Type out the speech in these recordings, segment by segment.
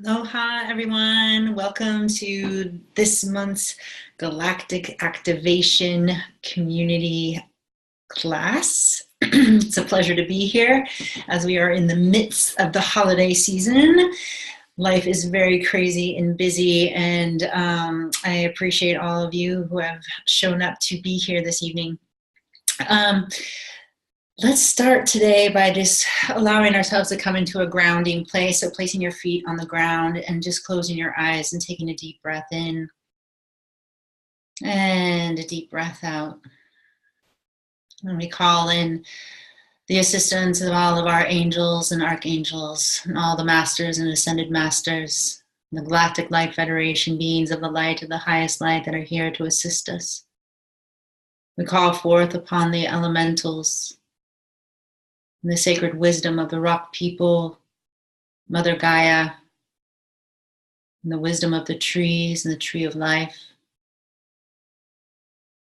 Aloha, everyone. Welcome to this month's Galactic Activation Community class. It's a pleasure to be here as we are in the midst of the holiday season. Life is very crazy and busy, and I appreciate all of you who have shown up to be here this evening. Let's start today by just allowing ourselves to come into a grounding place. So placing your feet on the ground and just closing your eyes and taking a deep breath in and a deep breath out. And we call in the assistance of all of our angels and archangels and all the masters and ascended masters, the Galactic Light Federation, beings of the light of the highest light that are here to assist us. We call forth upon the elementals, and the sacred wisdom of the rock people, Mother Gaia, and the wisdom of the trees and the tree of life.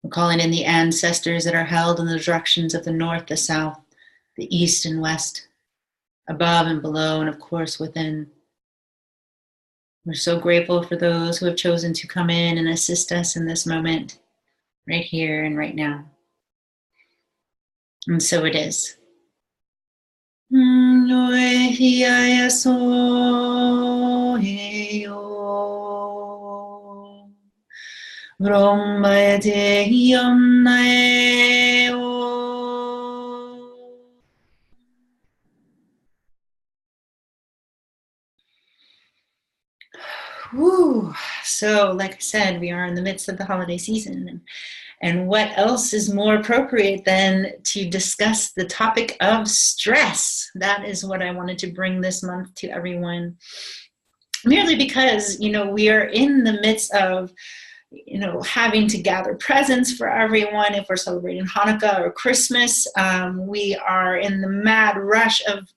We're calling in the ancestors that are held in the directions of the north, the south, the east and west, above and below, and of course within. We're so grateful for those who have chosen to come in and assist us in this moment, right here and right now. And so it is. Whew. So, like I said, we are in the midst of the holiday season. And what else is more appropriate than to discuss the topic of stress? That is what I wanted to bring this month to everyone. Merely because, we are in the midst of, having to gather presents for everyone. If we're celebrating Hanukkah or Christmas, we are in the mad rush of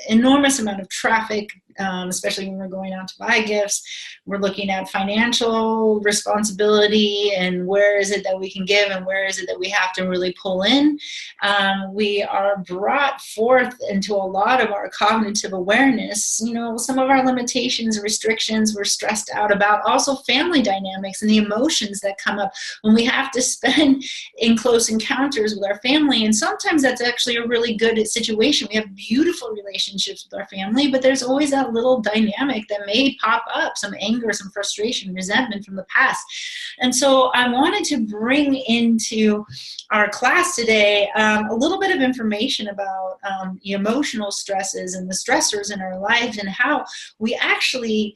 enormous amount of traffic, especially when we're going out to buy gifts. We're looking at financial responsibility and where is it that we can give and where is it that we have to really pull in. We are brought forth into a lot of our cognitive awareness. Some of our limitations, restrictions we're stressed out about, also family dynamics and the emotions that come up when we have to spend in close encounters with our family. And sometimes that's actually a really good situation. We have beautiful relationships with our family, but there's always that little dynamic that may pop up, some anger, some frustration, resentment from the past. And so I wanted to bring into our class today a little bit of information about the emotional stresses and the stressors in our life, and how we actually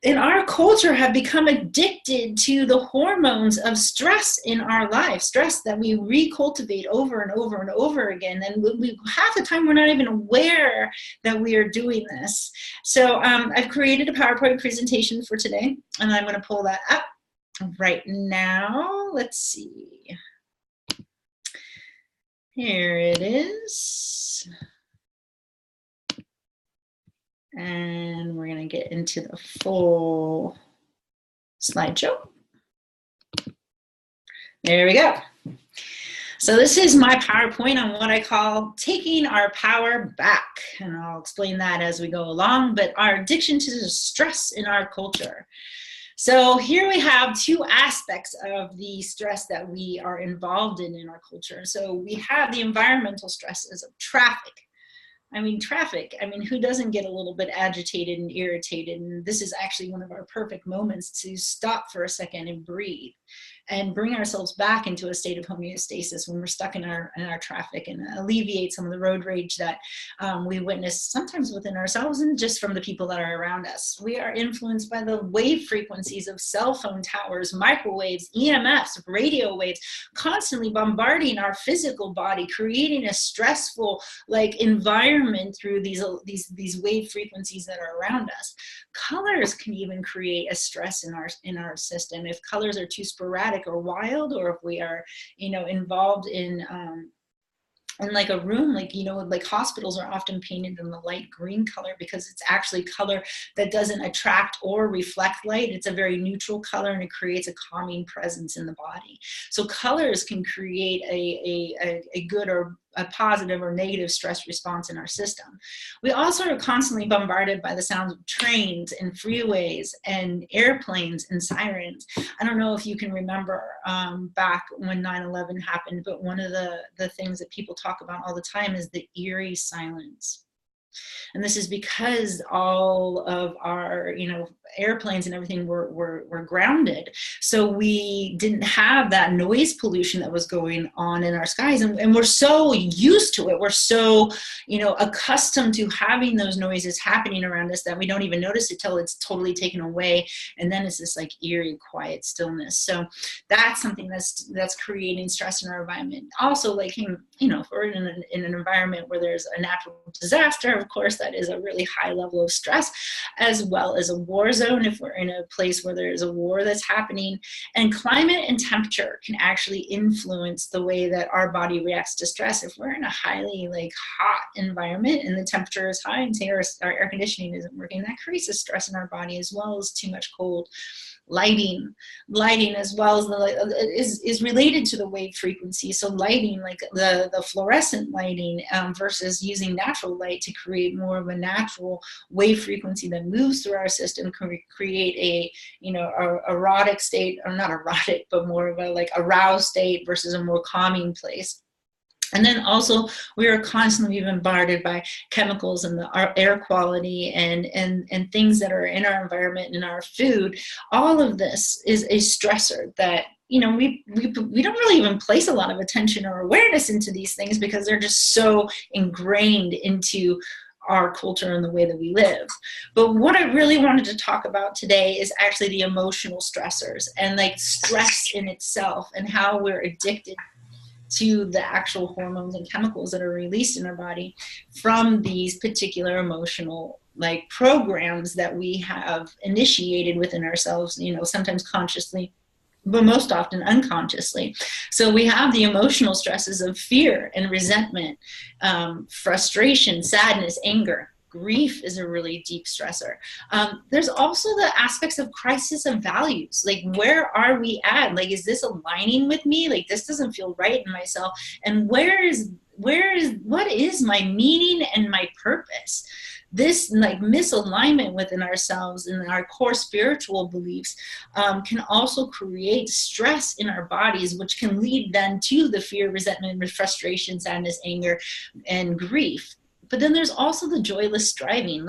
in our culture have become addicted to the hormones of stress in our life, stress that we recultivate over and over and over again. And we half the time we're not even aware that we are doing this. So I've created a PowerPoint presentation for today, and I'm going to pull that up right now. Let's see. Here it is. And we're going to get into the full slideshow. There we go. So this is my PowerPoint on what I call taking our power back. And I'll explain that as we go along, but our addiction to the stress in our culture. So here we have two aspects of the stress that we are involved in our culture. So we have the environmental stresses of traffic. Traffic, who doesn't get a little bit agitated and irritated? And this is actually one of our perfect moments to stop for a second and breathe and bring ourselves back into a state of homeostasis when we're stuck in our traffic, and alleviate some of the road rage that we witness sometimes within ourselves and just from the people that are around us. We are influenced by the wave frequencies of cell phone towers, microwaves, EMFs, radio waves, constantly bombarding our physical body, creating a stressful environment through these wave frequencies that are around us. Colors can even create a stress in our system if colors are too sporadic or wild, or if we are involved in like a room, like hospitals are often painted in the light green color because it's actually color that doesn't attract or reflect light. It's a very neutral color, and it creates a calming presence in the body. So colors can create a good or a positive or negative stress response in our system. We also are constantly bombarded by the sounds of trains and freeways and airplanes and sirens. I don't know if you can remember back when 9/11 happened, but one of the things that people talk about all the time is the eerie silence. And this is because all of our, airplanes and everything were grounded. So we didn't have that noise pollution that was going on in our skies. And we're so used to it. We're so, accustomed to having those noises happening around us that we don't even notice it till it's totally taken away. And then it's this like eerie, quiet stillness. So that's something that's creating stress in our environment. Also, like, if we're in an environment where there's a natural disaster, of course, that is a really high level of stress, as well as a war zone if we're in a place where there's a war that's happening. And climate and temperature can actually influence the way that our body reacts to stress. If we're in a highly hot environment and the temperature is high and say our air conditioning isn't working, that creates a stress in our body, as well as too much cold. Lighting as well as is related to the wave frequency. So lighting, like the fluorescent lighting, versus using natural light to create more of a natural wave frequency that moves through our system, can create a erotic state, or not erotic, but more of a aroused state versus a more calming place. And then also, we are constantly bombarded by chemicals and our air quality and things that are in our environment and in our food. All of this is a stressor that, we don't really even place a lot of attention or awareness into these things, because they're just so ingrained into our culture and the way that we live. But what I really wanted to talk about today is actually the emotional stressors, and stress in itself, and how we're addicted to the actual hormones and chemicals that are released in our body from these particular emotional programs that we have initiated within ourselves, sometimes consciously, but most often unconsciously. So we have the emotional stresses of fear and resentment, frustration, sadness, anger. Grief is a really deep stressor. There's also the aspects of crisis of values. Where are we at? Is this aligning with me? This doesn't feel right in myself. And what is my meaning and my purpose? This misalignment within ourselves and our core spiritual beliefs can also create stress in our bodies, which can lead then to the fear, resentment, frustration, sadness, anger, and grief. But then there's also the joyless striving,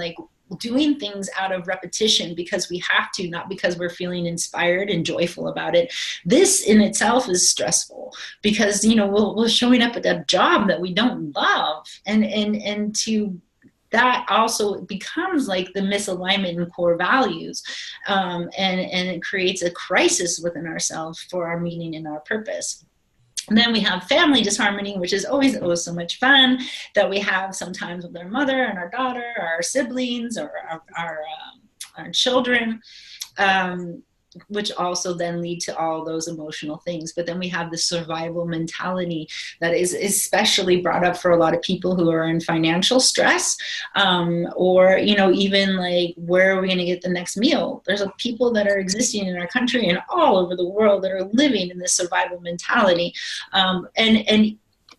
doing things out of repetition because we have to, not because we're feeling inspired and joyful about it. This in itself is stressful, because we're showing up at a job that we don't love, and to that also becomes the misalignment in core values, and it creates a crisis within ourselves for our meaning and our purpose. And then we have family disharmony, which is always so much fun, that we have sometimes with our mother and our daughter, our siblings, or our children, which also then lead to all those emotional things. But then we have the survival mentality that is especially brought up for a lot of people who are in financial stress, or even where are we going to get the next meal? There's people that are existing in our country and all over the world that are living in this survival mentality, and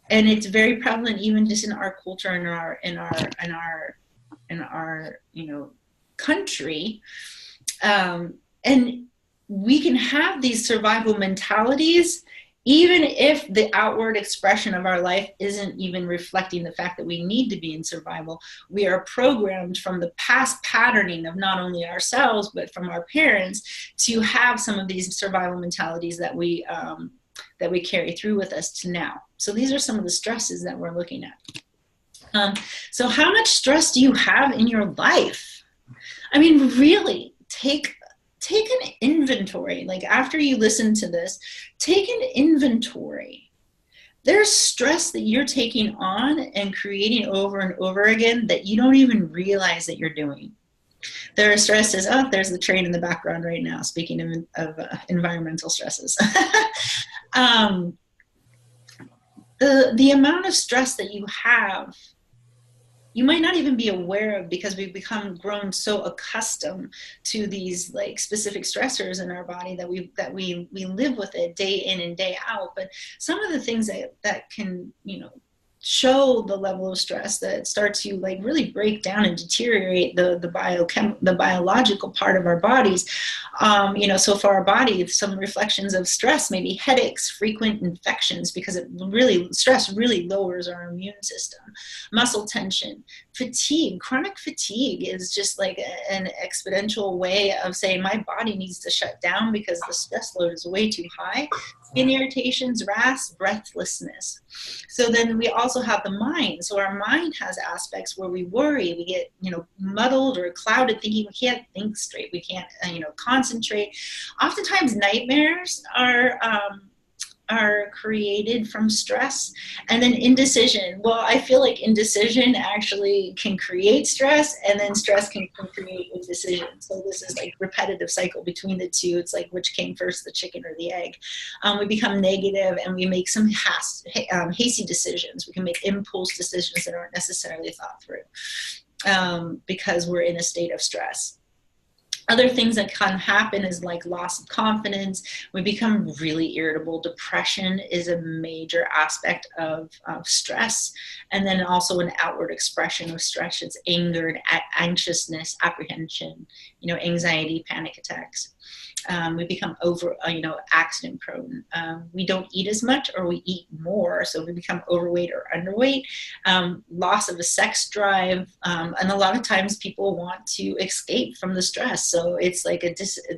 it's very prevalent even just in our culture and in our country, and we can have these survival mentalities even if the outward expression of our life isn't even reflecting the fact that we need to be in survival. We are programmed from the past patterning of not only ourselves, but from our parents, to have some of these survival mentalities that we carry through with us to now. So these are some of the stresses that we're looking at. So how much stress do you have in your life? I mean, really, take an inventory. After you listen to this, take an inventory. There's stress that you're taking on and creating over and over again that you don't even realize that you're doing. There are stresses. Oh, there's the train in the background right now, speaking of environmental stresses. The amount of stress that you have, you might not even be aware of, because we've grown so accustomed to these specific stressors in our body that we live with it day in and day out. But some of the things that can show the level of stress that starts to like really break down and deteriorate the biological part of our bodies. You know, so for our body, some reflections of stress may be headaches, frequent infections, because stress really lowers our immune system, muscle tension, fatigue. Chronic fatigue is just like an exponential way of saying my body needs to shut down because the stress load is way too high. Skin irritations, rash, breathlessness. So then we also have the mind. So our mind has aspects where we worry, we get, you know, muddled or clouded, thinking we can't think straight, we can't, you know, concentrate. Oftentimes nightmares are created from stress. And then indecision. Well, I feel like indecision actually can create stress, and then stress can create indecision. So this is like repetitive cycle between the two. It's like which came first, the chicken or the egg. We become negative and we make some hasty decisions. We can make impulse decisions that aren't necessarily thought through because we're in a state of stress. Other things that can happen is like loss of confidence. We become really irritable. Depression is a major aspect of stress. And then also an outward expression of stress. It's anger, anxiousness, apprehension, you know, anxiety, panic attacks. We become accident prone. We don't eat as much, or we eat more, so we become overweight or underweight. Loss of a sex drive, and a lot of times people want to escape from the stress, so it's like a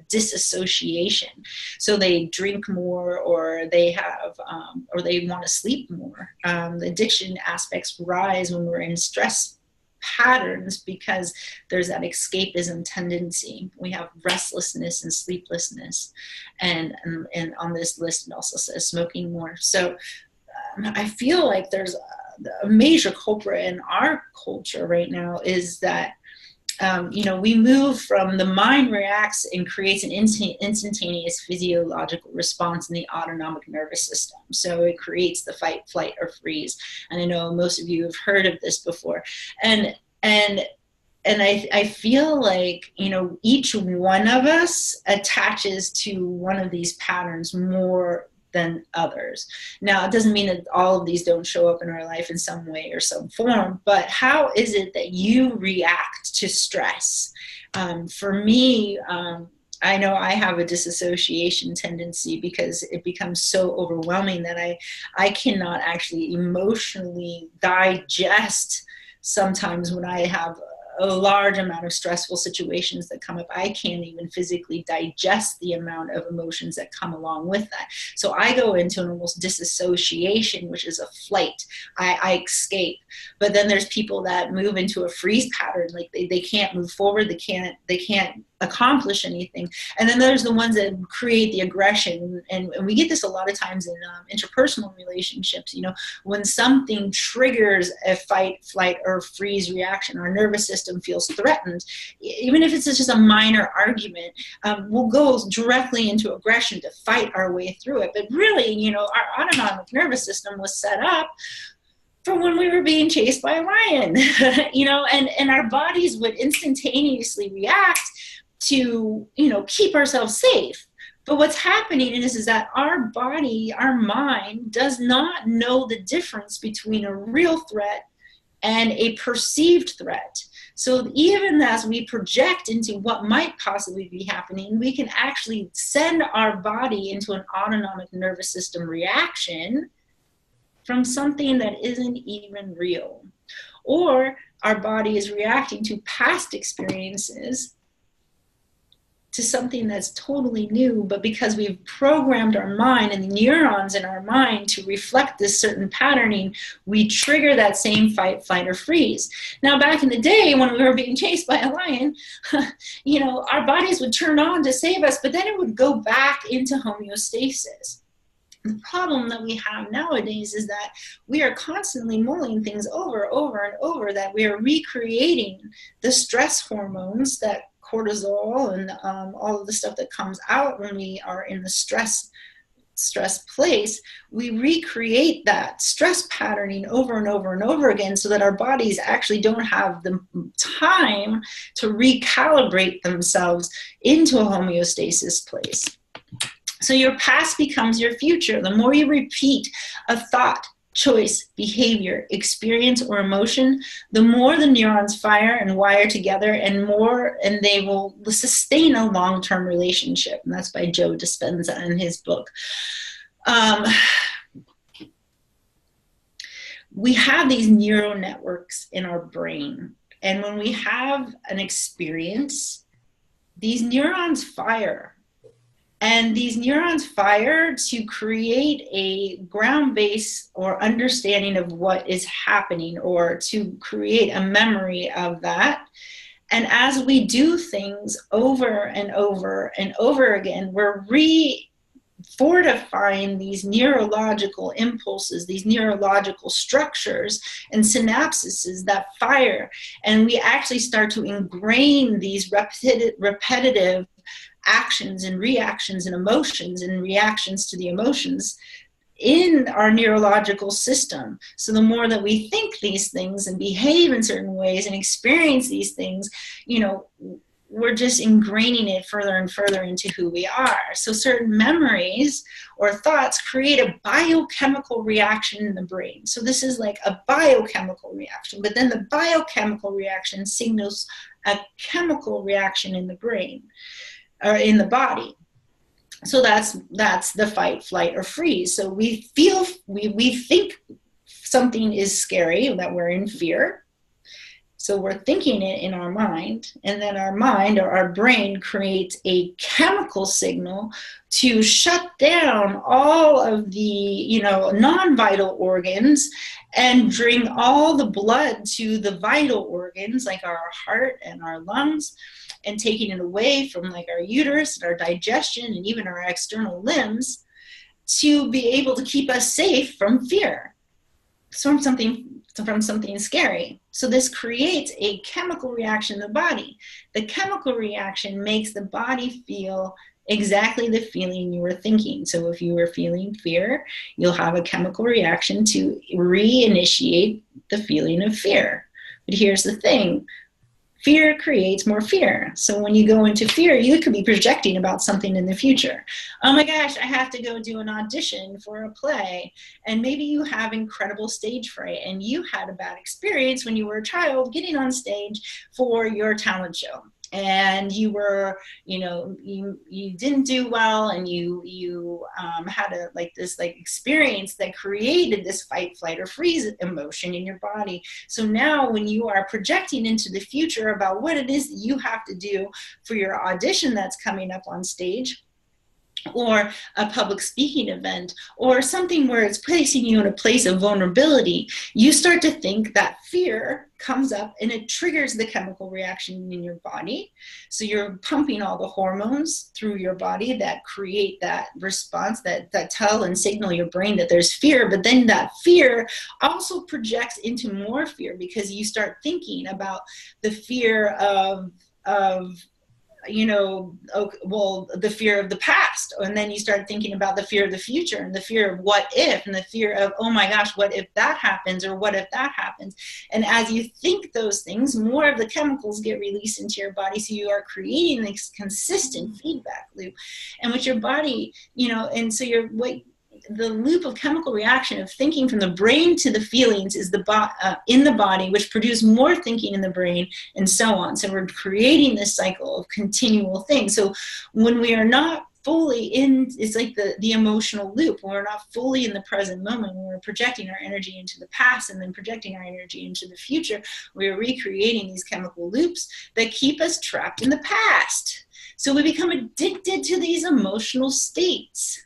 disassociation. So they drink more, or they have, or they want to sleep more. The addiction aspects rise when we're in stress patterns because there's that escapism tendency. We have restlessness and sleeplessness, and on this list it also says smoking more. So I feel like there's a major culprit in our culture right now is that we move from the mind reacts and creates an instantaneous physiological response in the autonomic nervous system. So it creates the fight, flight, or freeze. And I know most of you have heard of this before. And I feel like, each one of us attaches to one of these patterns more than others. Now, it doesn't mean that all of these don't show up in our life in some way or some form, but how is it that you react to stress? For me, I know I have a disassociation tendency because it becomes so overwhelming that I cannot actually emotionally digest sometimes when I have a large amount of stressful situations that come up. I can't even physically digest the amount of emotions that come along with that. So I go into an almost disassociation, which is a flight. I escape. But then there's people that move into a freeze pattern, like they can't move forward, they can't accomplish anything. And then there's the ones that create the aggression, and we get this a lot of times in interpersonal relationships. When something triggers a fight, flight, or freeze reaction, our nervous system feels threatened. Even if it's just a minor argument, we'll go directly into aggression to fight our way through it. But really, our autonomic nervous system was set up from when we were being chased by a lion, and our bodies would instantaneously react to, keep ourselves safe. But what's happening is that our body, our mind, does not know the difference between a real threat and a perceived threat. So even as we project into what might possibly be happening, we can actually send our body into an autonomic nervous system reaction from something that isn't even real. Or our body is reacting to past experiences, to something that's totally new, but because we've programmed our mind and the neurons in our mind to reflect this certain patterning, we trigger that same fight, flight, or freeze. Now, back in the day when we were being chased by a lion, our bodies would turn on to save us, but then it would go back into homeostasis. The problem that we have nowadays is that we are constantly mulling things over and over, that we are recreating the stress hormones, that cortisol and all of the stuff that comes out when we are in the stress place. We recreate that stress patterning over and over and over again, so that our bodies actually don't have the time to recalibrate themselves into a homeostasis place. So your past becomes your future. The more you repeat a thought, choice, behavior, experience, or emotion, the more the neurons fire and wire together, and they will sustain a long-term relationship. And that's by Joe Dispenza in his book. We have these neural networks in our brain, and when we have an experience, these neurons fire. And these neurons fire to create a ground base or understanding of what is happening, or to create a memory of that. And as we do things over and over and over again, we're fortifying these neurological impulses, these neurological structures and synapses that fire. And we actually start to ingrain these repetitive actions and reactions and emotions and reactions to the emotions in our neurological system. So the more that we think these things and behave in certain ways and experience these things, we're just ingraining it further and further into who we are. So certain memories or thoughts create a biochemical reaction in the brain. So this is like a biochemical reaction, but then the biochemical reaction signals a chemical reaction in the brain or in the body. So that's the fight, flight, or freeze. So we think something is scary, that we're in fear. So we're thinking it in our mind, and then our mind or our brain creates a chemical signal to shut down all of the, non-vital organs and bring all the blood to the vital organs like our heart and our lungs, and taking it away from like our uterus and our digestion and even our external limbs to be able to keep us safe from fear, from something scary. So this creates a chemical reaction in the body. The chemical reaction makes the body feel exactly the feeling you were thinking. So if you were feeling fear, you'll have a chemical reaction to reinitiate the feeling of fear. But here's the thing. Fear creates more fear. So when you go into fear, you could be projecting about something in the future. Oh my gosh, I have to go do an audition for a play. And maybe you have incredible stage fright, and you had a bad experience when you were a child getting on stage for your talent show. And you were, you didn't do well, and you had this experience that created this fight, flight, or freeze emotion in your body. So now when you are projecting into the future about what it is that you have to do for your audition that's coming up on stage, or a public speaking event, or something where it's placing you in a place of vulnerability, you start to think that fear comes up and it triggers the chemical reaction in your body. So you're pumping all the hormones through your body that create that response, that tell and signal your brain that there's fear. But then that fear also projects into more fear, because you start thinking about the fear of the fear of the past, and then you start thinking about the fear of the future, and the fear of what if, and the fear of, oh my gosh, what if that happens, or what if that happens. And as you think those things, more of the chemicals get released into your body, so you are creating this consistent feedback loop, and with your body, and so the loop of chemical reaction of thinking from the brain to the feelings is in the body, which produce more thinking in the brain, and so on. So we're creating this cycle of continual things. So when we are not fully in, it's like the emotional loop, when we're not fully in the present moment, when we're projecting our energy into the past and then projecting our energy into the future, we're recreating these chemical loops that keep us trapped in the past. So we become addicted to these emotional states.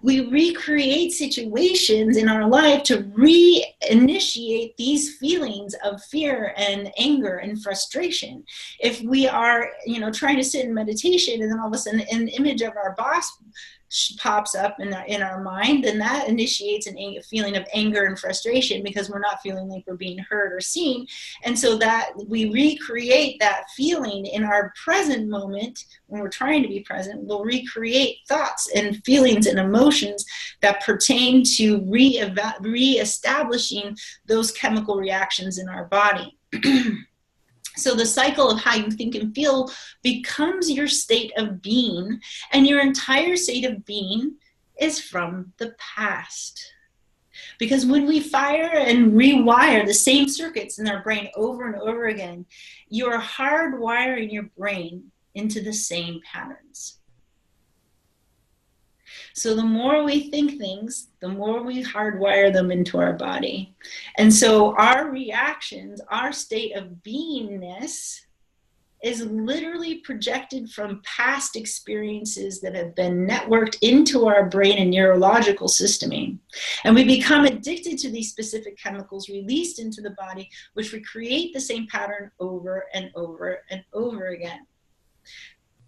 We recreate situations in our life to reinitiate these feelings of fear and anger and frustration. If we are, trying to sit in meditation, and then all of a sudden an image of our boss pops up in our mind, then that initiates a feeling of anger and frustration, because we're not feeling like we're being heard or seen. And so that we recreate that feeling in our present moment. When we're trying to be present, we'll recreate thoughts and feelings and emotions that pertain to reestablishing those chemical reactions in our body. So the cycle of how you think and feel becomes your state of being, and your entire state of being is from the past. Because when we fire and rewire the same circuits in our brain over and over again, you're hardwiring your brain into the same patterns. So the more we think things, the more we hardwire them into our body. And so our reactions, our state of beingness, is literally projected from past experiences that have been networked into our brain and neurological systeming. And we become addicted to these specific chemicals released into the body, which recreate the same pattern over and over and over again.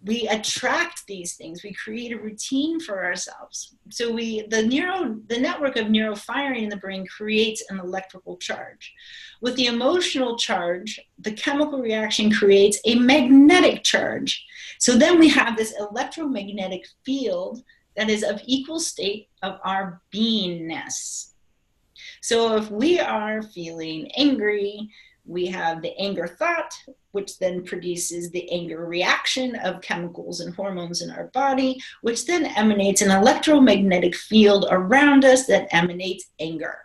We attract these things. We create a routine for ourselves. So the network of neurofiring in the brain creates an electrical charge. With the emotional charge, the chemical reaction creates a magnetic charge. So then we have this electromagnetic field that is of equal state of our beingness. So if we are feeling angry, we have the anger thought, which then produces the anger reaction of chemicals and hormones in our body, which then emanates an electromagnetic field around us that emanates anger.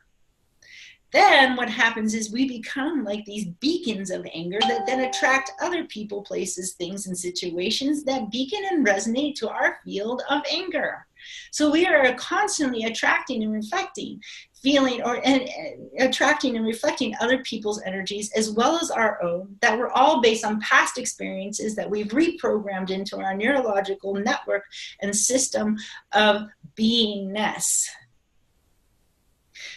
Then what happens is we become like these beacons of anger that then attract other people, places, things, and situations that beacon and resonate to our field of anger. So we are constantly attracting and reflecting, attracting and reflecting other people's energies as well as our own, that were all based on past experiences that we've reprogrammed into our neurological network and system of beingness.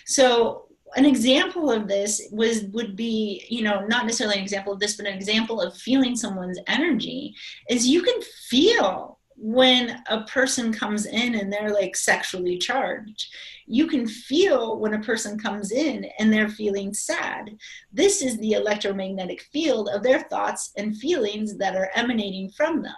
So an example of this would be, not necessarily an example of this, but an example of feeling someone's energy is you can feel when a person comes in and they're like sexually charged. You can feel when a person comes in and they're feeling sad. This is the electromagnetic field of their thoughts and feelings that are emanating from them.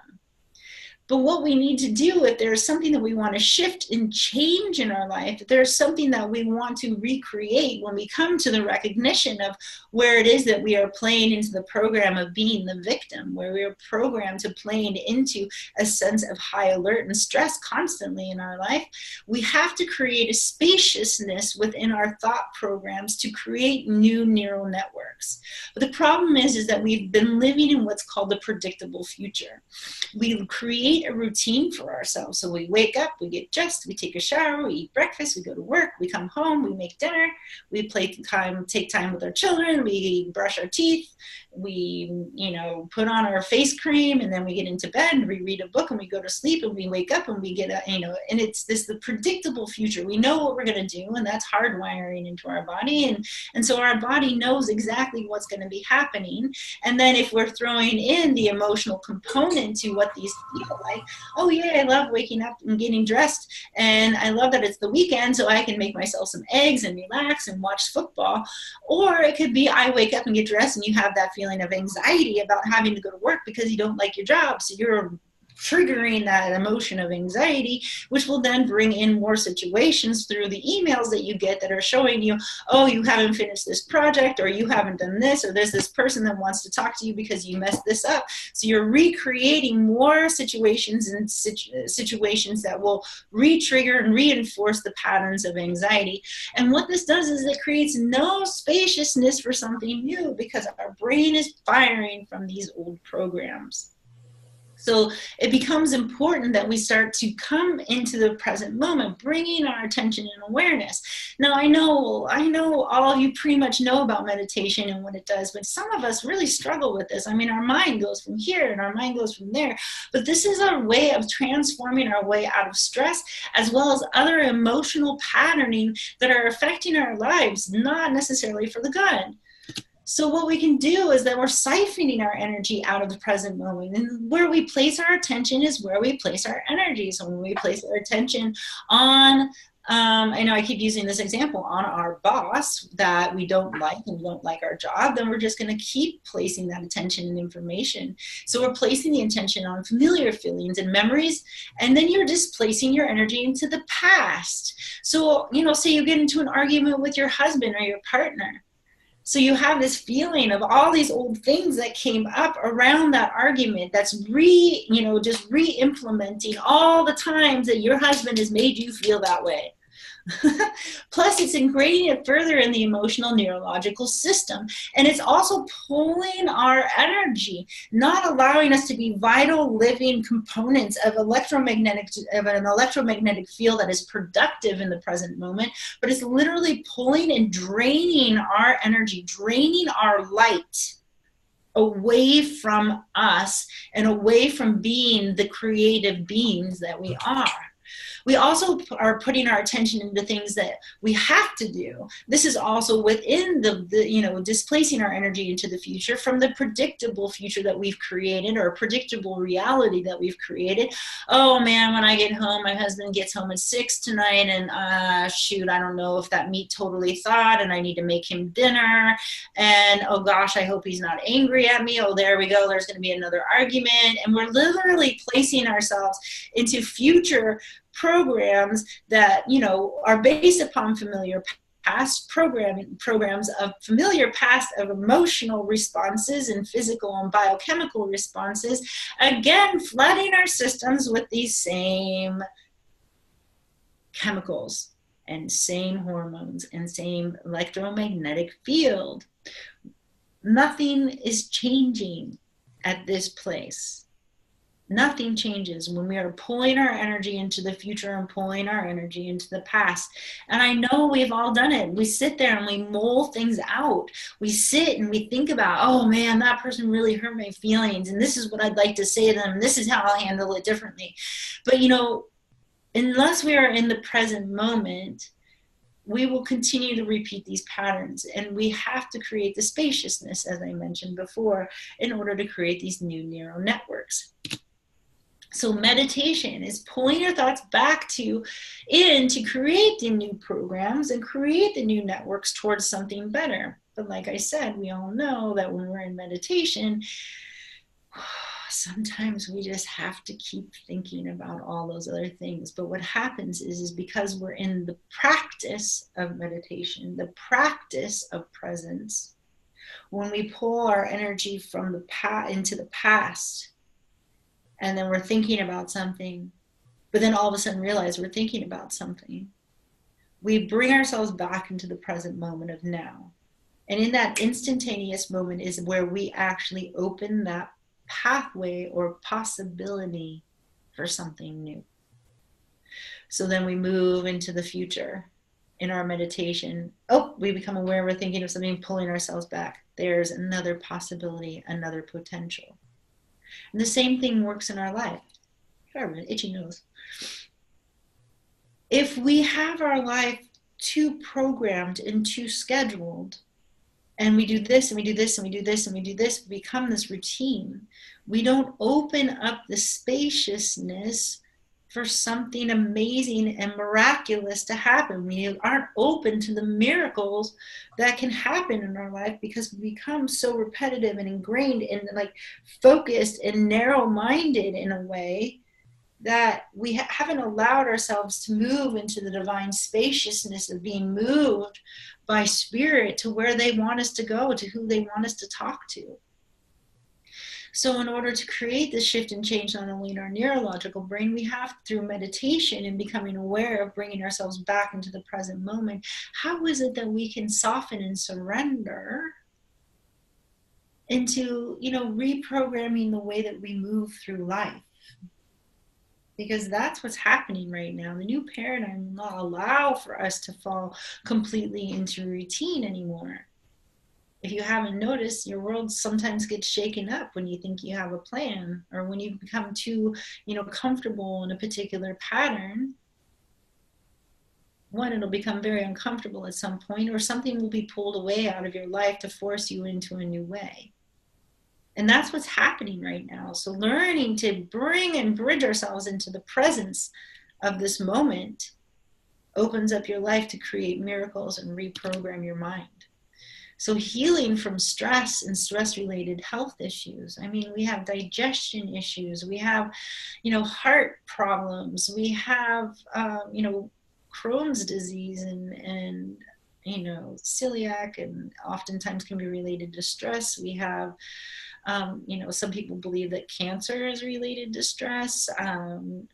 But what we need to do, if there's something that we want to shift and change in our life, if there's something that we want to recreate, when we come to the recognition of where it is that we are playing into the program of being the victim, where we are programmed to playing into a sense of high alert and stress constantly in our life, we have to create a spaciousness within our thought programs to create new neural networks. But the problem is that we've been living in what's called the predictable future. We create a routine for ourselves. So we wake up, we get dressed, we take a shower, we eat breakfast, we go to work, we come home, we make dinner, we take time with our children, we brush our teeth, we, put on our face cream, and then we get into bed and we read a book and we go to sleep and we wake up and we get and it's the predictable future. We know what we're going to do, and that's hardwiring into our body. And so our body knows exactly what's going to be happening. And then if we're throwing in the emotional component to what these feel like, oh yeah, I love waking up and getting dressed, and I love that it's the weekend so I can make myself some eggs and relax and watch football. Or it could be I wake up and get dressed and you have that feeling of anxiety about having to go to work because you don't like your job, so you're triggering that emotion of anxiety, which will then bring in more situations through the emails that you get that are showing you, oh, you haven't finished this project, or you haven't done this, or there's this person that wants to talk to you because you messed this up. So you're recreating more situations and situations that will re-trigger and reinforce the patterns of anxiety. And what this does is it creates no spaciousness for something new, because our brain is firing from these old programs. So it becomes important that we start to come into the present moment, bringing our attention and awareness. Now, I know all of you pretty much know about meditation and what it does, but some of us really struggle with this. I mean, our mind goes from here and our mind goes from there, but this is our way of transforming our way out of stress, as well as other emotional patterning that are affecting our lives, not necessarily for the good. So what we can do is that we're siphoning our energy out of the present moment. And where we place our attention is where we place our energy. So when we place our attention on, I know I keep using this example, on our boss that we don't like and we don't like our job, then we're just going to keep placing that attention and information. So we're placing the attention on familiar feelings and memories, and then you're displacing your energy into the past. So, say you get into an argument with your husband or your partner. So you have this feeling of all these old things that came up around that argument that's just re-implementing all the times that your husband has made you feel that way. Plus, it's ingraining it further in the emotional neurological system. And it's also pulling our energy, not allowing us to be vital living components of an electromagnetic field that is productive in the present moment, but it's literally pulling and draining our energy, draining our light away from us and away from being the creative beings that we are. We also are putting our attention into things that we have to do. This is also within the displacing our energy into the future from the predictable future that we've created, or predictable reality that we've created. Oh man, when I get home, my husband gets home at 6 tonight, and shoot, I don't know if that meat totally thawed, and I need to make him dinner. And oh gosh, I hope he's not angry at me. Oh, there we go. There's going to be another argument. And we're literally placing ourselves into future programs that are based upon familiar past programs of familiar past of emotional responses and physical and biochemical responses, again flooding our systems with these same chemicals and same hormones and same electromagnetic field. Nothing is changing at this place. Nothing changes when we are pulling our energy into the future and pulling our energy into the past. And I know we've all done it. We sit there and we mull things out. We sit and we think about, oh man, that person really hurt my feelings, and this is what I'd like to say to them. This is how I'll handle it differently. But unless we are in the present moment, we will continue to repeat these patterns, and we have to create the spaciousness, as I mentioned before, in order to create these new neural networks. So meditation is pulling your thoughts back to create the new programs and create the new networks towards something better. But like I said, we all know that when we're in meditation, sometimes we just have to keep thinking about all those other things. But what happens is because we're in the practice of meditation, the practice of presence, when we pull our energy from the past into the past, and then we're thinking about something, but then all of a sudden realize we're thinking about something, we bring ourselves back into the present moment of now. And in that instantaneous moment is where we actually open that pathway or possibility for something new. So then we move into the future in our meditation. Oh, we become aware we're thinking of something, pulling ourselves back. There's another possibility, another potential. And the same thing works in our life. An itchy nose. If we have our life too programmed and too scheduled, and we do this and we do this and we do this and we do this, we become this routine. We don't open up the spaciousness for something amazing and miraculous to happen. We aren't open to the miracles that can happen in our life because we become so repetitive and ingrained and focused and narrow-minded in a way that we haven't allowed ourselves to move into the divine spaciousness of being moved by spirit to where they want us to go, to who they want us to talk to. So in order to create this shift and change not only in our neurological brain, we have, through meditation and becoming aware of bringing ourselves back into the present moment, how is it that we can soften and surrender into, reprogramming the way that we move through life? Because that's what's happening right now. The new paradigm will not allow for us to fall completely into routine anymore. If you haven't noticed, your world sometimes gets shaken up when you think you have a plan, or when you become too, comfortable in a particular pattern. One, it'll become very uncomfortable at some point, or something will be pulled away out of your life to force you into a new way. And that's what's happening right now. So learning to bring and bridge ourselves into the presence of this moment opens up your life to create miracles and reprogram your mind. So healing from stress and stress-related health issues. I mean, we have digestion issues. We have, heart problems. We have, Crohn's disease and celiac, and oftentimes can be related to stress. We have Some people believe that cancer is related to stress.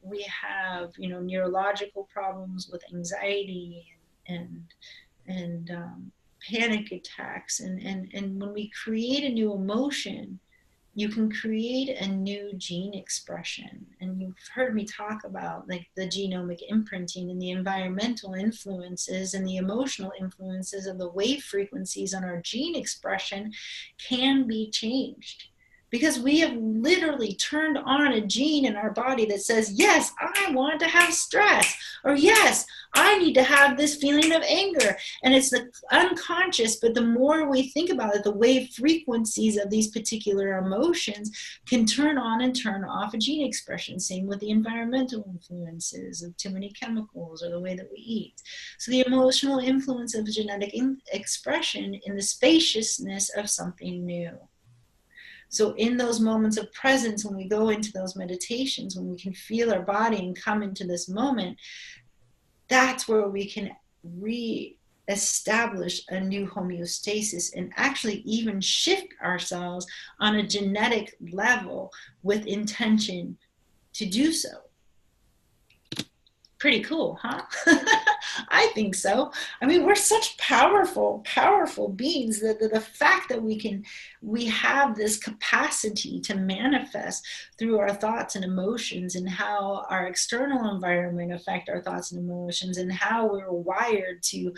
We have, neurological problems with anxiety and panic attacks. And when we create a new emotion, you can create a new gene expression. And you've heard me talk about like the genomic imprinting and the environmental influences and the emotional influences of the wave frequencies on our gene expression can be changed. Because we have literally turned on a gene in our body that says, yes, I want to have stress, or yes, I need to have this feeling of anger. And it's the unconscious, but the more we think about it, the wave frequencies of these particular emotions can turn on and turn off a gene expression. Same with the environmental influences of too many chemicals or the way that we eat. So the emotional influence of genetic expression in the spaciousness of something new. So in those moments of presence, when we go into those meditations, when we can feel our body and come into this moment, that's where we can re-establish a new homeostasis and actually even shift ourselves on a genetic level with intention to do so. Pretty cool, huh? I think so. I mean, we're such powerful beings that the fact that we have this capacity to manifest through our thoughts and emotions, and how our external environment affect our thoughts and emotions, and how we're wired to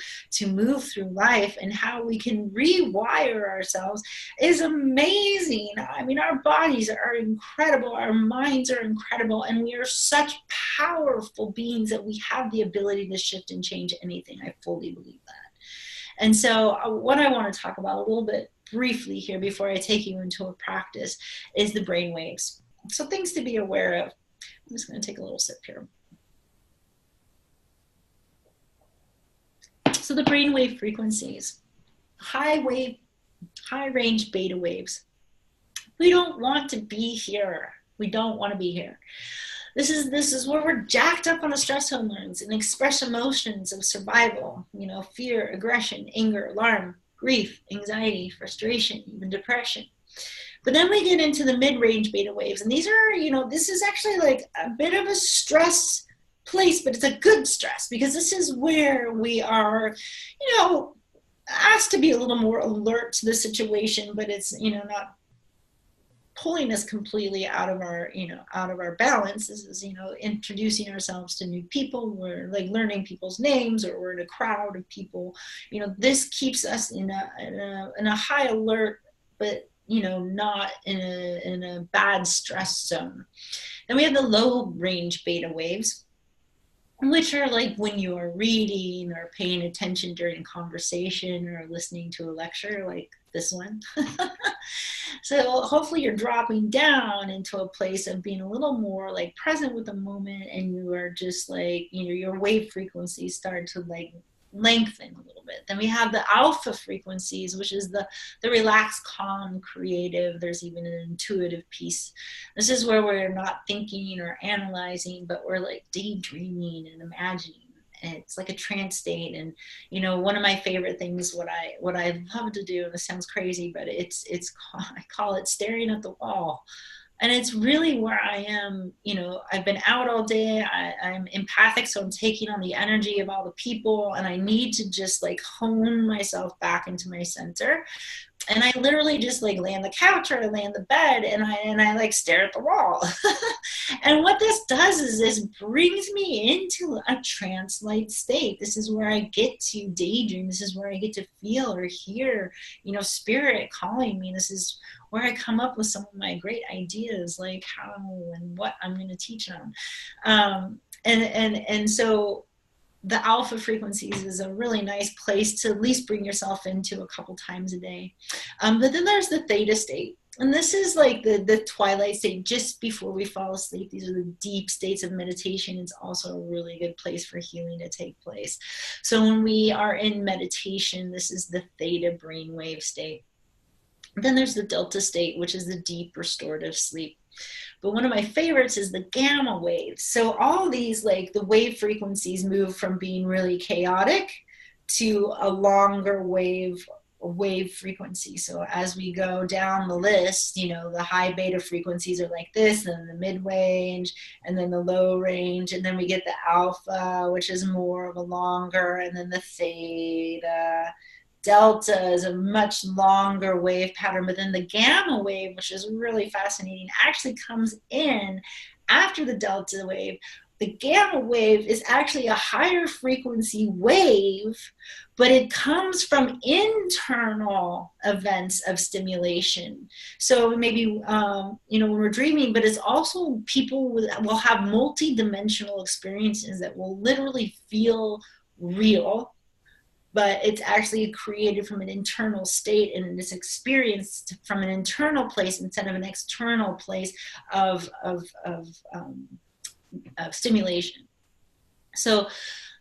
move through life, and how we can rewire ourselves is amazing. I mean, our bodies are incredible, our minds are incredible, and we are such powerful beings that we have the ability to shift and change anything. I fully believe that. And so what I want to talk about a little bit briefly here before I take you into a practice is the brain waves. So things to be aware of. I'm just going to take a little sip here. So the brain wave frequencies, high range beta waves. We don't want to be here. We don't want to be here. This is where we're jacked up on the stress hormones and express emotions of survival, fear, aggression, anger, alarm, grief, anxiety, frustration, even depression. But then we get into the mid-range beta waves, and these are, this is actually like a bit of a stress place, but it's a good stress, because this is where we are, asked to be a little more alert to the situation, but it's, not pulling us completely out of our balance. This is, introducing ourselves to new people. We're like learning people's names, or we're in a crowd of people. This keeps us in a high alert, but not in a bad stress zone. Then we have the low range beta waves, which are like when you are reading or paying attention during conversation or listening to a lecture like this one. So hopefully you're dropping down into a place of being a little more like present with the moment, and you are just like, your wave frequencies start to like lengthen a little bit. Then we have the alpha frequencies, which is the relaxed, calm, creative. There's even an intuitive piece. This is where we're not thinking or analyzing, but we're like daydreaming and imagining. And it's like a trance state. And one of my favorite things, what I love to do, and this sounds crazy, but I call it staring at the wall. And it's really where I am. I've been out all day. I'm empathic, so I'm taking on the energy of all the people, and I need to just like hone myself back into my center. And I literally just like lay on the couch, or I lay on the bed, and I like stare at the wall. And what this does is this brings me into a trance-like state. This is where I get to daydream. This is where I get to feel or hear, spirit calling me. This is where I come up with some of my great ideas, like how and what I'm going to teach on. And so the alpha frequencies is a really nice place to at least bring yourself into a couple times a day. But then there's the theta state. And this is like the twilight state, just before we fall asleep. These are the deep states of meditation. It's also a really good place for healing to take place. So when we are in meditation, this is the theta brainwave state. Then there's the delta state, which is the deep restorative sleep. But one of my favorites is the gamma waves. So all these, like the wave frequencies move from being really chaotic to a longer wave wave frequency. So as we go down the list, you know, the high beta frequencies are like this, and the mid range, and then the low range, and then we get the alpha, which is more of a longer, and then the theta. Delta is a much longer wave pattern, but then the gamma wave, which is really fascinating, actually comes in after the delta wave. The gamma wave is actually a higher frequency wave, but it comes from internal events of stimulation. So maybe, you know, when we're dreaming, but it's also people will have multi-dimensional experiences that will literally feel real, but it's actually created from an internal state, and it's experienced from an internal place instead of an external place of stimulation. So,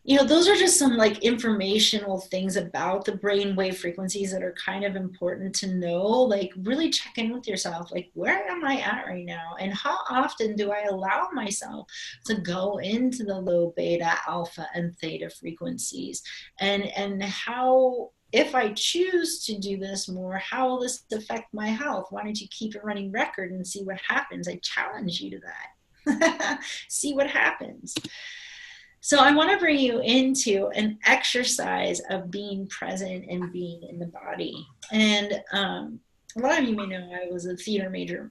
you know, those are just some like informational things about the brainwave frequencies that are kind of important to know. Like, really check in with yourself, like, where am I at right now, and how often do I allow myself to go into the low beta, alpha, and theta frequencies, and how, if I choose to do this more, how will this affect my health? Why don't you keep a running record and see what happens? I challenge you to that. See what happens. So I want to bring you into an exercise of being present and being in the body. And a lot of you may know I was a theater major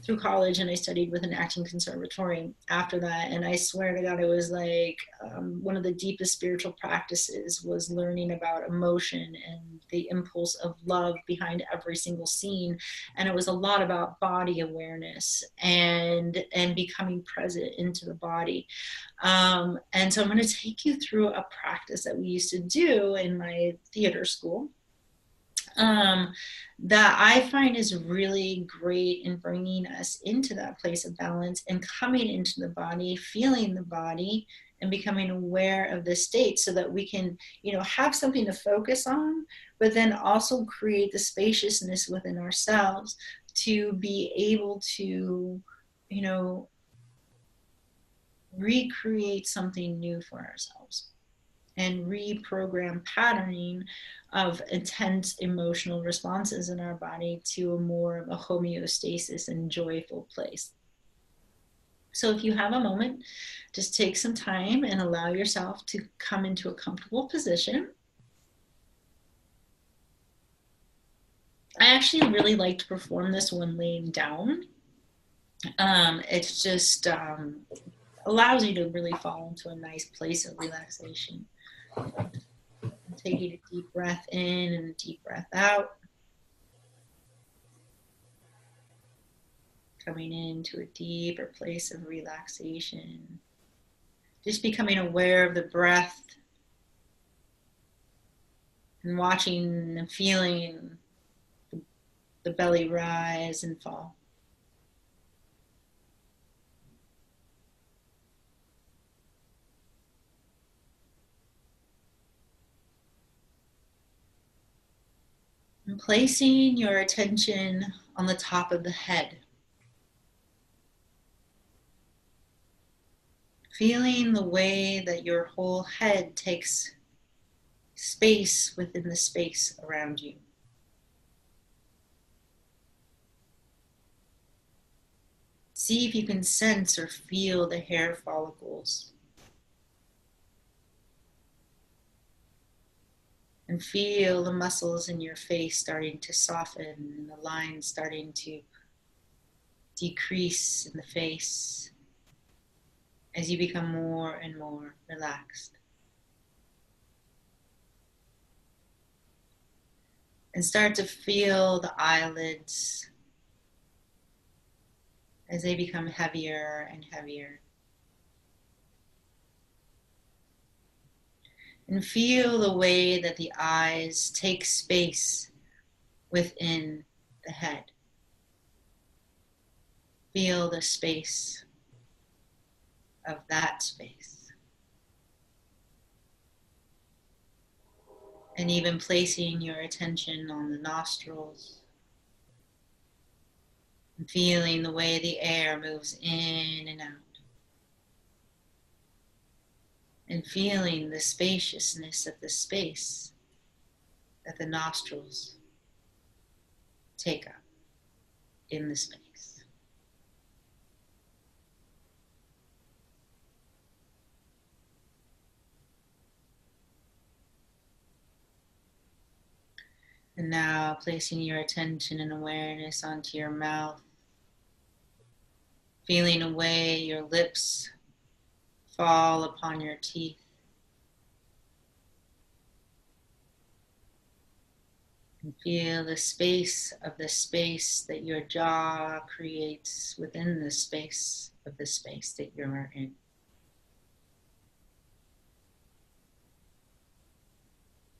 through college, and I studied with an acting conservatory after that. And I swear to God, it was like one of the deepest spiritual practices was learning about emotion and the impulse of love behind every single scene. And it was a lot about body awareness and becoming present into the body. And so I'm going to take you through a practice that we used to do in my theater school. That I find is really great in bringing us into that place of balance and coming into the body, feeling the body, and becoming aware of the state, so that we can, you know, have something to focus on, but then also create the spaciousness within ourselves to be able to, you know, recreate something new for ourselves and reprogram patterning of intense emotional responses in our body to a more of a homeostasis and joyful place. So if you have a moment, just take some time and allow yourself to come into a comfortable position. I actually really like to perform this when laying down. It's just allows you to really fall into a nice place of relaxation. Taking a deep breath in and a deep breath out. Coming into a deeper place of relaxation. Just becoming aware of the breath and watching and feeling the belly rise and fall. And placing your attention on the top of the head. Feeling the way that your whole head takes space within the space around you. See if you can sense or feel the hair follicles. And feel the muscles in your face starting to soften and the lines starting to decrease in the face as you become more and more relaxed. And start to feel the eyelids as they become heavier and heavier. And feel the way that the eyes take space within the head. Feel the space of that space. And even placing your attention on the nostrils. And feeling the way the air moves in and out. And feeling the spaciousness of the space that the nostrils take up in the space. And now placing your attention and awareness onto your mouth, feeling away your lips fall upon your teeth. And feel the space that your jaw creates within the space of the space that you're in.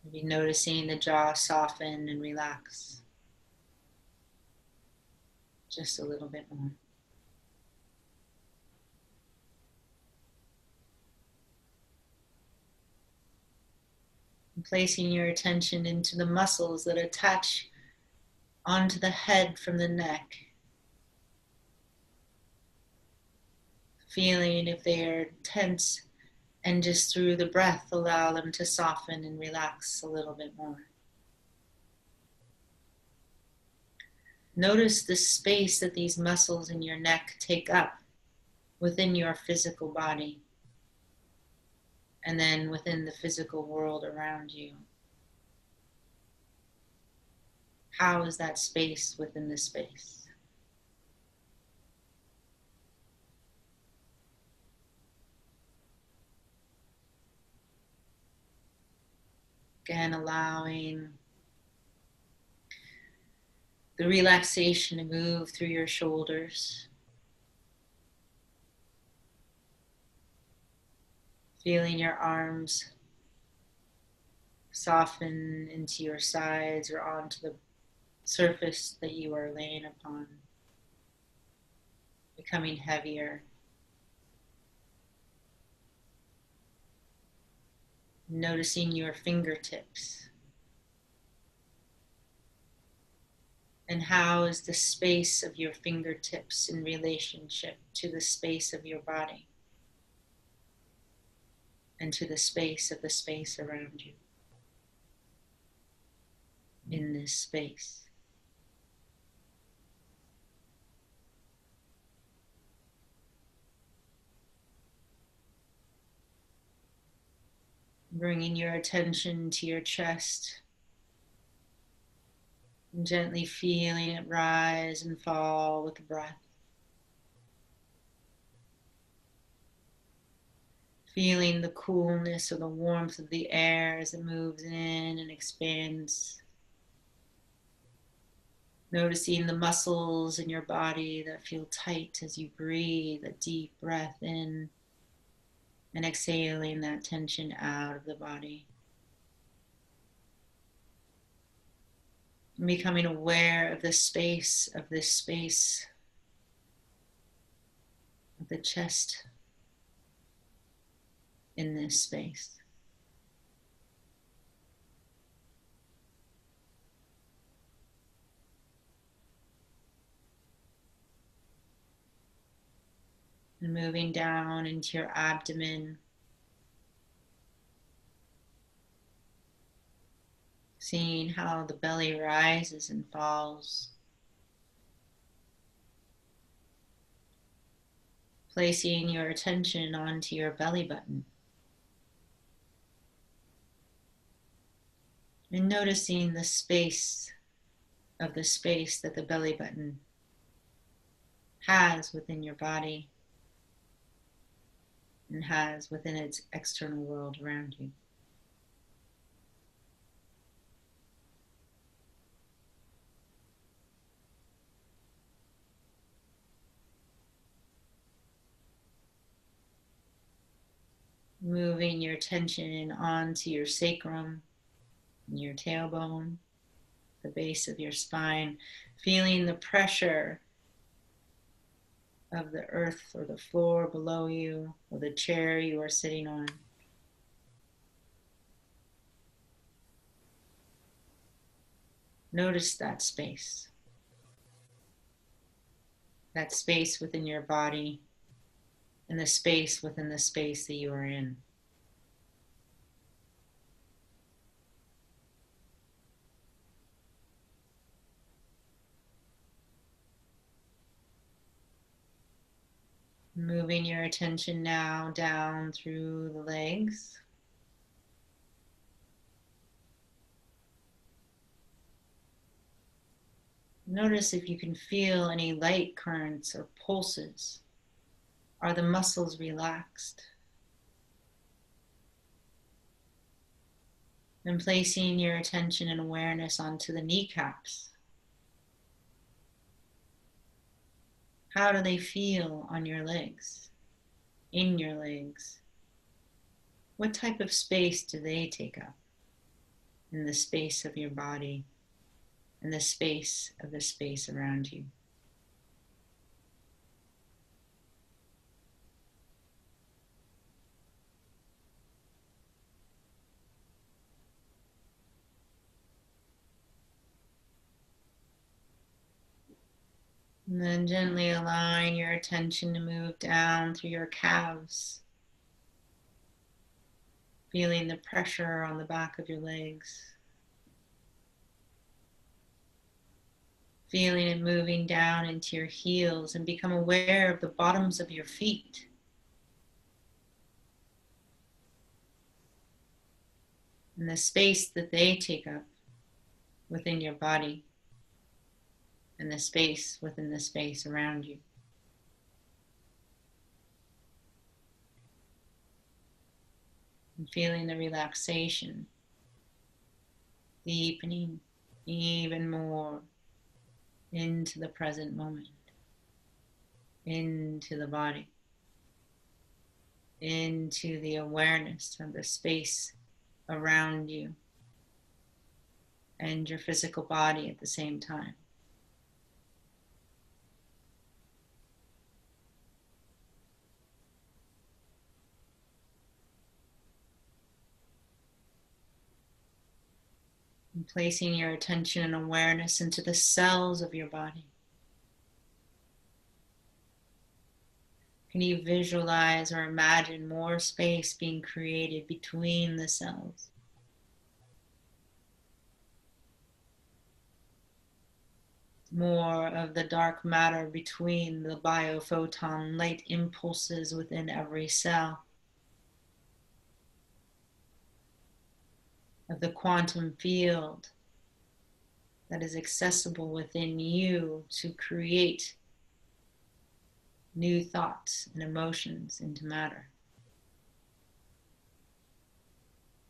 Maybe noticing the jaw soften and relax just a little bit more. And placing your attention into the muscles that attach onto the head from the neck. Feeling if they are tense, and just through the breath allow them to soften and relax a little bit more. Notice the space that these muscles in your neck take up within your physical body and then within the physical world around you. How is that space within the space? Again, allowing the relaxation to move through your shoulders. Feeling your arms soften into your sides or onto the surface that you are laying upon, becoming heavier. Noticing your fingertips. And how is the space of your fingertips in relationship to the space of your body and to the space of the space around you in this space? Bringing your attention to your chest and gently feeling it rise and fall with the breath. Feeling the coolness or the warmth of the air as it moves in and expands. Noticing the muscles in your body that feel tight as you breathe a deep breath in and exhaling that tension out of the body. And becoming aware of the space of this space of the chest in this space. And moving down into your abdomen, seeing how the belly rises and falls. Placing your attention onto your belly button. And noticing the space of the space that the belly button has within your body and has within its external world around you. Moving your attention onto your sacrum, your tailbone, the base of your spine, feeling the pressure of the earth or the floor below you or the chair you are sitting on. Notice that space within your body and the space within the space that you are in. Moving your attention now down through the legs. Notice if you can feel any light currents or pulses. Are the muscles relaxed? And placing your attention and awareness onto the kneecaps. How do they feel on your legs, in your legs? What type of space do they take up in the space of your body and the space of the space around you? And then gently allowing your attention to move down through your calves, feeling the pressure on the back of your legs, feeling it moving down into your heels, and become aware of the bottoms of your feet. And the space that they take up within your body and the space within the space around you. And feeling the relaxation deepening even more into the present moment, into the body, into the awareness of the space around you and your physical body at the same time. And placing your attention and awareness into the cells of your body. Can you visualize or imagine more space being created between the cells? More of the dark matter between the biophoton light impulses within every cell. Of the quantum field that is accessible within you to create new thoughts and emotions into matter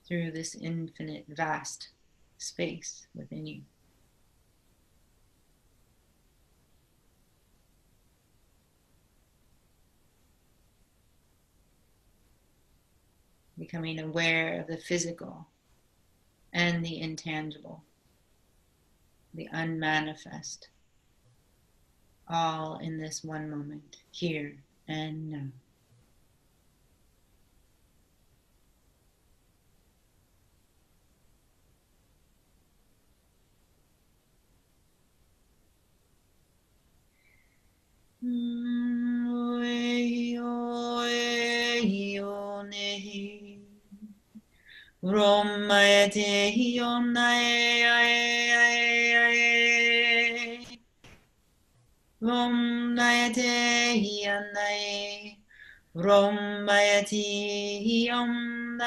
through this infinite, vast space within you. Becoming aware of the physical and the intangible, the unmanifest, all in this one moment, here and now. Romayate yonae Romayate yonae Romayate yonae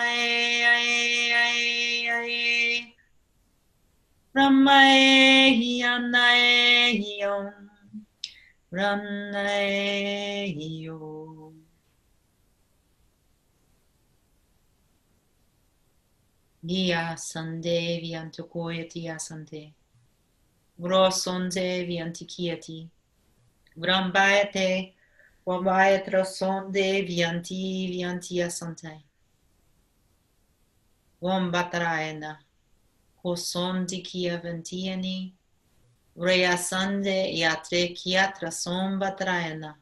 Ramae yonae yom Ranae yom. Gia sande vianto koyati asante. Grosonde viantikiati. Grambayate. Wabayatra sonde vianti asante. Wombatarayana. Kosondi kia ventiani. Reasande yatre kiatra sombatarayana.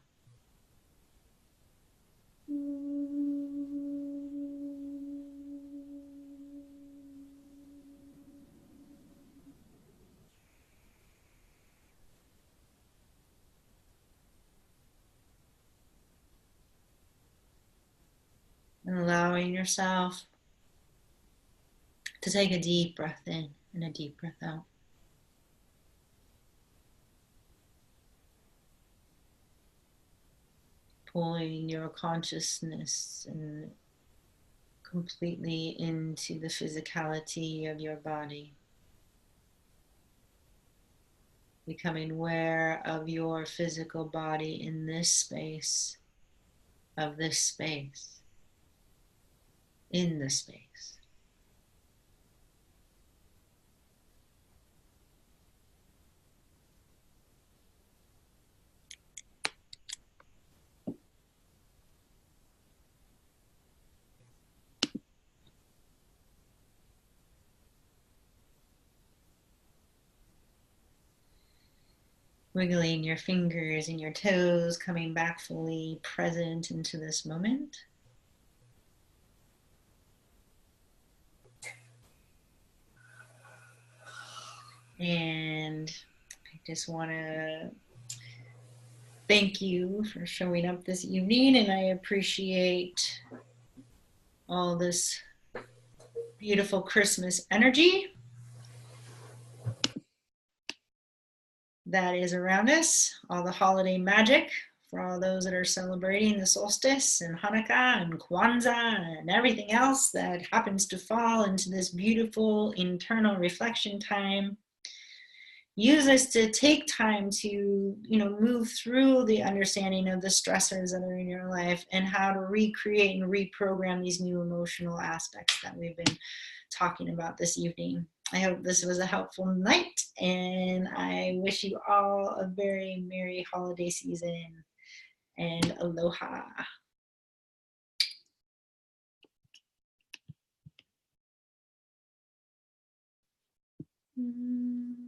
And allowing yourself to take a deep breath in and a deep breath out. pulling your consciousness and completely into the physicality of your body, becoming aware of your physical body in this space, of this space, in the space. Wiggling your fingers and your toes, coming back fully present into this moment. And I just want to thank you for showing up this evening, and I appreciate all this beautiful Christmas energy that is around us, all the holiday magic for all those that are celebrating the solstice and Hanukkah and Kwanzaa and everything else that happens to fall into this beautiful internal reflection time. Use this to take time to, move through the understanding of the stressors that are in your life and how to recreate and reprogram these new emotional aspects that we've been talking about this evening. I hope this was a helpful night, and I wish you all a very merry holiday season, and aloha. Mm-hmm.